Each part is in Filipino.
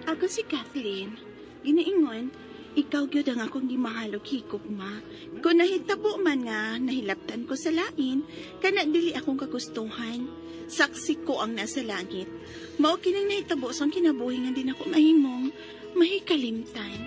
Ako si Kathleen. Ginaingon, ikaw gyud ang akong gimahalog higugma. Kung nahitabo man nga, nahilaptan ko sa lain, kana dili akong kagustuhan. Saksi ko ang nasa langit. Mao kining nahitabo sang kinabuhi nga din ako mahimong mahikalimtan.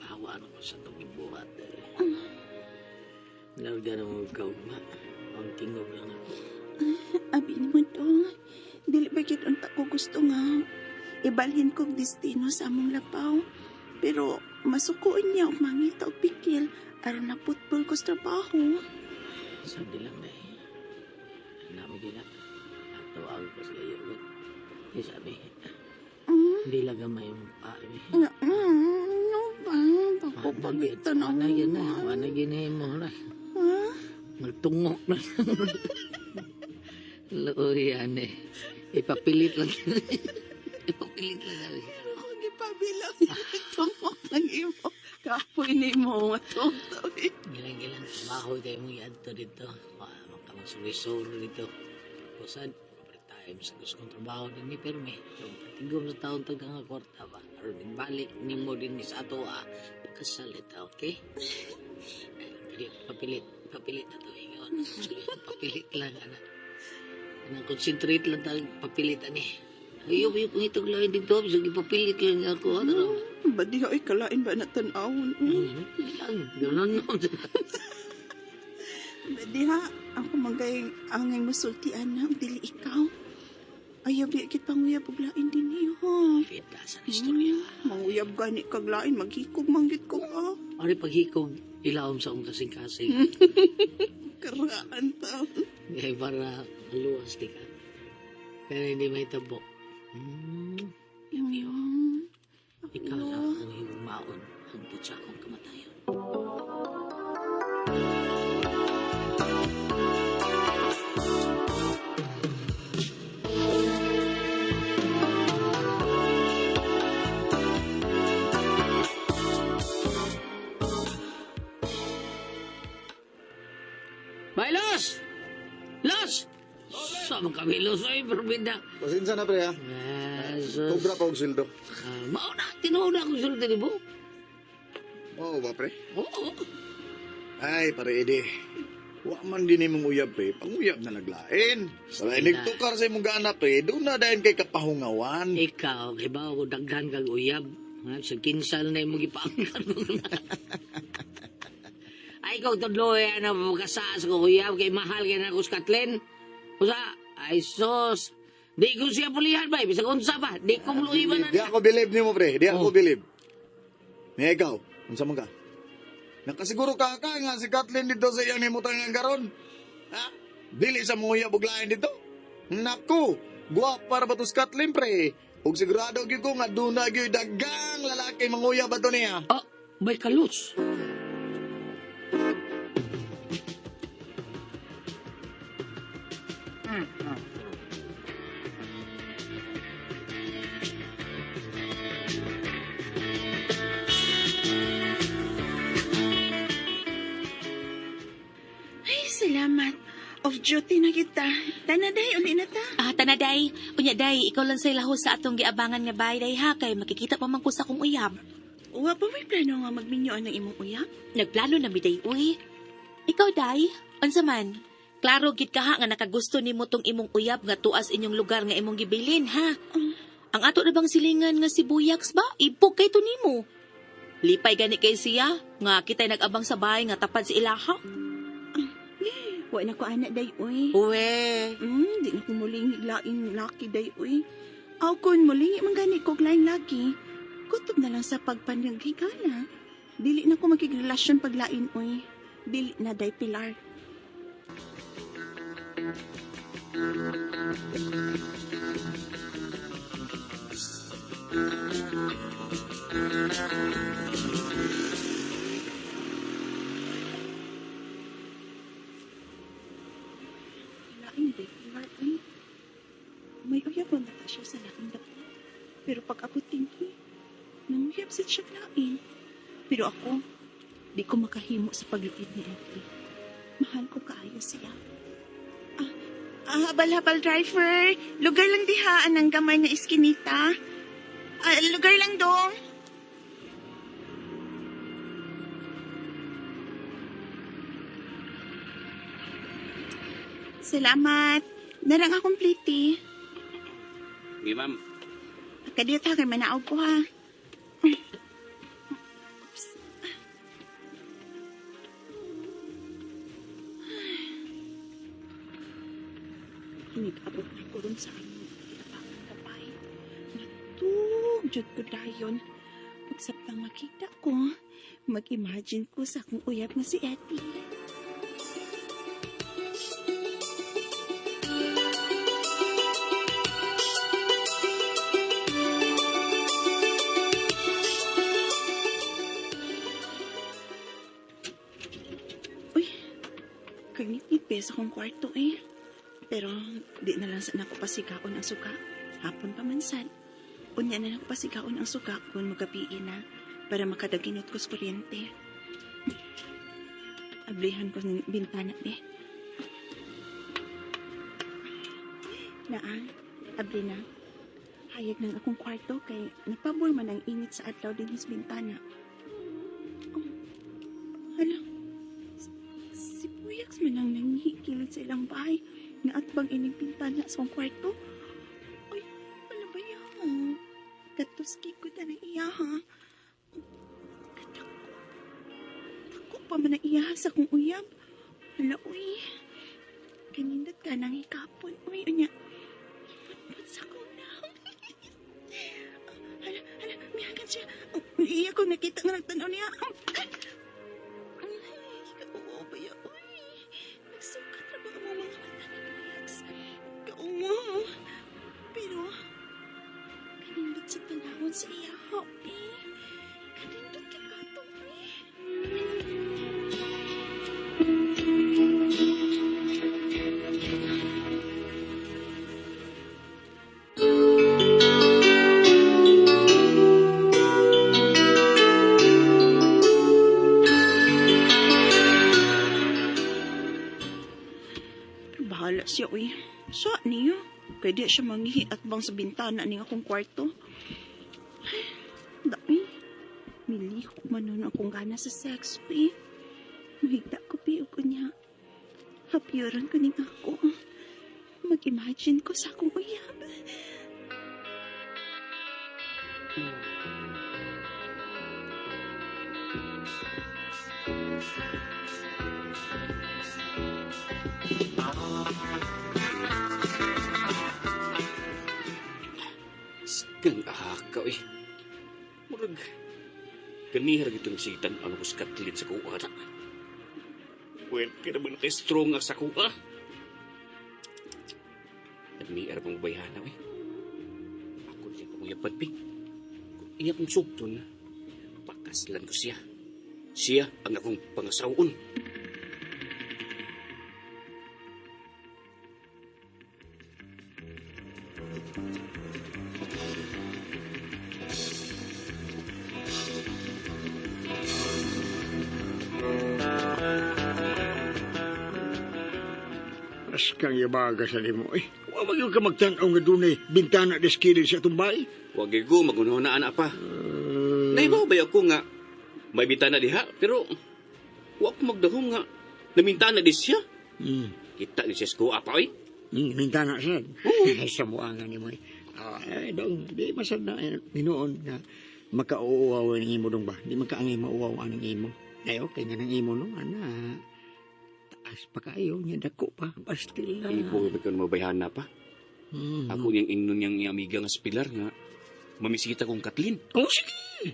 Hawa na ko sa itong ibuhat. Larga na mo ikaw, ma. Ang tingog lang ako. Abi ni mo to, dili ba gid unta ko gusto nga ibalhin kong destino sa among lapaw. Pero masukuon niya og mangita og pikil aron na putbol ko sa trabaho. Sabi lang na eh. Namin din na. Ato ako pa sa iyo. Di sabi, hindi lang gamay yung paami. Ano ba? Ako pagito na Wala yun na. Wala ginahin mo na. Ha? Magtungok na. Looy yan eh. Ipapilit lang. Ipapilit lang sabi. Ako gipabilang tungok ng imo. Kapoy ni mo matungtong. Gilang-gilang. Bahoy tayo mo yan to dito. Magkamagsurisoro dito. Kusad. Time sa gusto kong trabaho din ni pero may tigom sa taon tag nga kwarta ba aron balik ni mo din sa ato pagkasalita, okay? Dili papilit na to ingon. Papilit lang ana. Nang concentrate lang tag papilit ani. Ayo yung itong lain dito so gipapilit lang ako ano. Badi ay kalain ba na tan-awon? Lang ganon no. Badi ha, ako magay angay masultian na dili ikaw. Ayaw di kit panguyab og lain din niyo ha. Fita sa istorya. Manguyab gani kag lain maghikog manggit ko ha. Ari paghikog ilawom sa akong kasing-kasing. Karaan ta. Ngay para maluwas di ka. Kaya hindi may tabo. Yung Ikaw na ang iyong maon hangtod sa akong kamatayon. Bay, Los! Los! Saan kami, Los? Ay, perbida. Pasensya na pre ha. Jesus. Cobra pa og sildo. Mauna, tinuuna akong sulti ni Bo. Oo ba pre? Oo. Ay pare edi. Wa man din imong uyab pre. Panguyab na naglain. Sa nagtukar sa imong gana pre. Doon na dayon kay kapahungawan. Ikaw, kay ba ako daghan kag uyab? Ha? Sa kinsal na yung magipaangkan mo na. Ay, ikaw tudloy, magkasaas ko uyab, kay mahal kay na ako sa Kathleen. Kusa, ay sos. Di ko siya pulihan ba? Bisa unsa ba? Di ko muluiban na Di niya. ako believe nimo pre. Di ako believe. Ni ikaw, unsa man ka? Nakasiguro ka nga si Kathleen dito sa iyang nimutang nga garon. Ha? Dili sa mga uyab og lain dito. Naku, guwapa ba to si Kathleen pre? Ug sigurado gyud ko nga duna gyud dagang lalaki manguyab ato niya. Oh, may kalos. ay salamat. Off duty na kita. Tanaday uli na ta. Tanaday, unya day, ikaw lang sa lahos sa atong giabangan nga bahay day ha, kay makikita pa man ko sa akong uyab. Wa pa may plano nga magminyoan ng imong uyab? Nagplano na mi day, uy. Ikaw day, unsa man? Klaro gid ka ha nga nakagusto nimo tong imong uyab nga tuas inyong lugar nga imong gibilin ha. Ang ato na bang silingan nga sibuyaks ba? Ipog kay to nimo. Lipay gani kay siya nga kitay nag-abang sa bahay nga tapad si ilaha. Wa na ko anak day uy. Uwe. Di na ko muling laing laki day uy. Aw kun muling man gani kog laing laki. Kutob na lang sa pagpanagigala. Dili na ko makigrelasyon paglain uy. Dili na day Pilar. Pero pag ako tinghi, nanguyab sa siya lain. Pero ako, di ko makahimo sa pagluid ni Eddie. Mahal ko kaayo siya. Habal-habal driver. Lugar lang dihaan ng gamay na iskinita. Lugar lang dong. Salamat. Narang akong pliti. Di, ma'am. Kadiyot ha, kay manaog ko ha. Hinigabot na ko rin sa aming kinabangan kapay. Natugjod ko dayon. Pagsaptang makita ko, mag-imagine ko sa akong uyab nga si Eddie. Uy, kagnit-nipis akong kwarto eh. Pero di na lang sana ako pasikaon ang suka. Hapon pa man sad. Unya na lang ako pasikaon ang suka kung magapiin na para makadaginot ko sa kuryente. Ablihan ko ng bintana eh. Naan, abli na. Hayag ng akong kwarto kay napabor man ang init sa adlaw din sa bintana. Oh, hala. Si Puyax man ang nangihikilid sa ilang bahay. Nga at bang ining bintana sa akong kwarto? Ay, ano ba yan? Katuski ko na ng iya, ha? Katako. Tako pa man ang iya sa akong uyab. Hala, uy. Kanindot ka nang hikapon. Uy, unya. Ipot sa ko na. Hala, miyagan siya. Iya ko nakita nga nagtanaw niya. Oo ba yan? Uy, nagsukat na ba ang mga mata ni Puyax? Kaumo. Pero, kanindot sa tanawon sa iya, happy. Kanindot ka ato, eh. Bahala siya, uy. Sa niyo. Kaya di siya mangihi at bang sa bintana ni akong kwarto. Ay, dami. Milihok man nun akong gana sa sex, uy. Mahigda ko piyog ko niya. Hapyoran ko ning ako. Mag-imagine ko sa akong uyab. Kang ahaka, eh. Murag, ganihar gitong sitan ang buskat kilid sa kuha na. Well, kaya naman kay strong sa kuha. Ganihar pang bayana, eh. Ako niya pang uyapad, pi. Kung iya pang sugton, pakaslan ko siya. Siya ang akong pangasawon. As kang yabaga sa limo eh. Huwag yung ka magtanaw nga doon eh. Bintana deskilid sa tumbay. Huwag ko, magunaw na anak pa. Naibaw ba ako nga may bintana diha, pero huwag ko magdahong nga namintana di siya. Kita ni siya sa kuha pa, eh. Bintana siya. Sa muangan ni mo eh. Dong, di masad na minuon na makauuwaw ng imo dong ba? Di makaangay mauwaw ang imo. Ay, okay nga ng imo no, ana. Taas pa kayo, niya dako pa. Bastil na. Ipo ba ka mabayhana pa? Ako niyang inon niyang amiga nga sa pilar nga mamisita kong Kathleen. Oh, sige.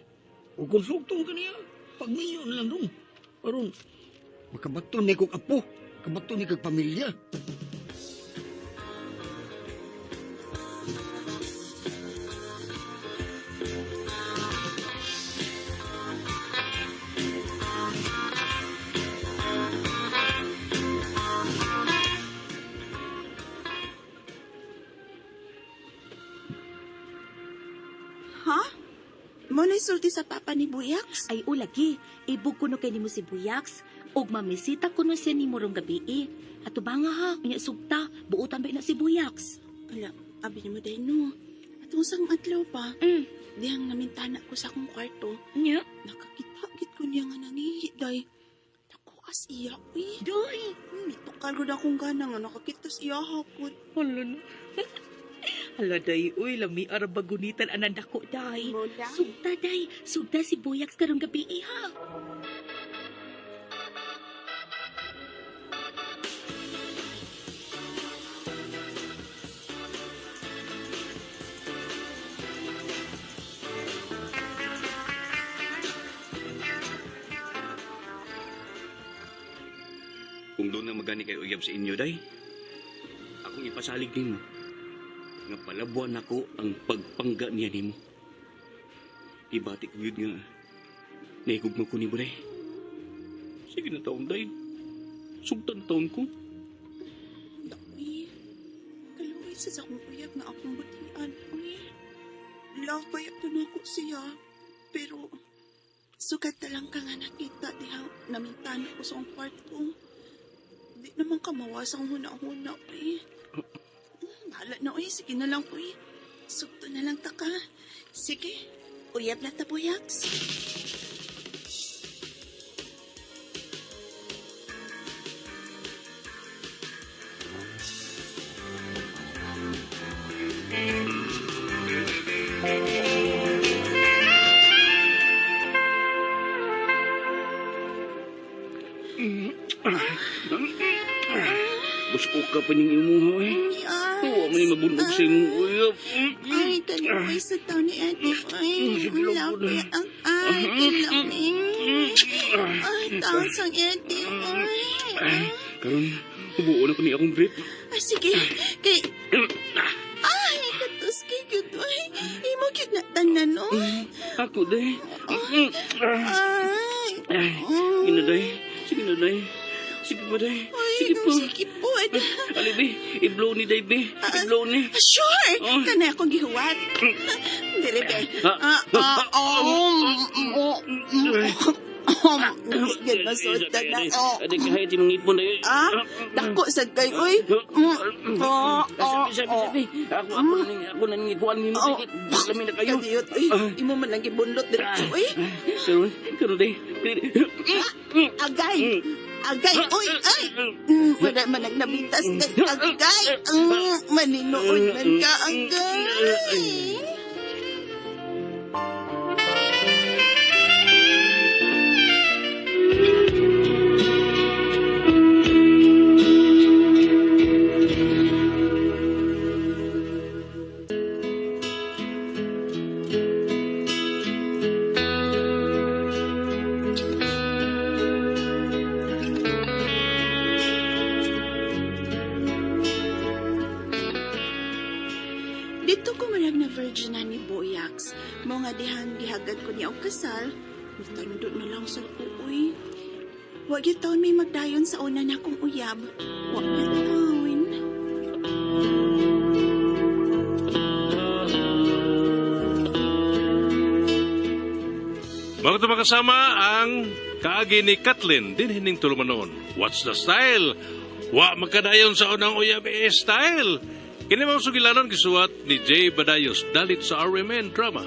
O konsultong ka niya. Pagminyo na lang dong. Aron, makabato ni kong apo. Makabato ni kong pamilya. Ha? Mo na sulti sa papa ni Buyaks? Ay ulagi, ibog kuno kay nimo si Buyaks ug mamisita kuno siya nimo rong gabi. Ato ba nga ha, unya sugta, buutan ba na si Buyaks? Ala, abi ni mo day no. Atong sang adlaw pa, Mm. dihang namintana ko sa akong kwarto. Nya? Nakakita-kit ko niya nga nangihi, day. Naku, as iya, uy. Day. Itukal ko na akong gana nga nakakita sa iya hakot. Hala na. Hala day, uy, lami arabagunitan anan dako day. Mo lang. Sugta day, sugta si Buyaks karong gabi ha. Kung doon na magani kay uyab sa inyo, day, akong ipasalig nimo nga palabuan ako ang pagpangga niya nimo. Ibati ko yun nga naigugma ko nimo, day. Sige na taon, day. Sugtan taon ko. Uy, kaluoy sa akong uyab na akong butian. Uy, lakay ito na ako siya. Pero, sugat na lang ka nga nakita diha namintana ko sa akong kwarto. Di naman ka mawasang huna-huna, uy. Bahala na, uy. Sige na lang, uy. Sugto na lang ta ka. Sige, uyab na ta, Buyaks. Gusto ka pa niyong imuha, eh. Tuwa man yung mabunog sa imong uyab. Ay, kaluoy sa taon ni Ate. Ay, Sige lang po lapit na. ang kilaming. Ay, taon sang Ate. Ay, Karon, hubuo na ko ni akong brief. ay, sige. Kay, ay, katos kay good. Ay, imo cute na tanan, no? Ako, day. Ay, Sige na, day. Sige na, day. Sige pa, day. ay, Sige po. sige po. Ali, be. I-blow ni, day, be. I-blow ni. Sure, Oh. kana akong gihuwat. Dili, be. Gid masultan na. Ada kahit yung ngipon, day. Dako sad kay oy. Sabi. Ako na ngipuan ni mo. Lami na kayo. Kadiyot, oy. Imo man lang gibundot diretso, oy. Karon, day. Agay. Agay, oy, ay. Wala man nagbintas kay agay. Maninood man ka, agay. Dito ko marag na virgin na ni Buyaks. Mo nga dihang gihagad ko niya og kasal. Mitandot na lang sa uoy. Wa gyud taon may magdayon sa una na akong uyab. Wa gyud taon. Mga kasama ang kaagi ni Kathleen din hining tulumanon. What's the style? Wa makadayon sa unang uyab style. Kini mga sugilanon gisuwat ni Jay Badayos dalit sa RMN Drama.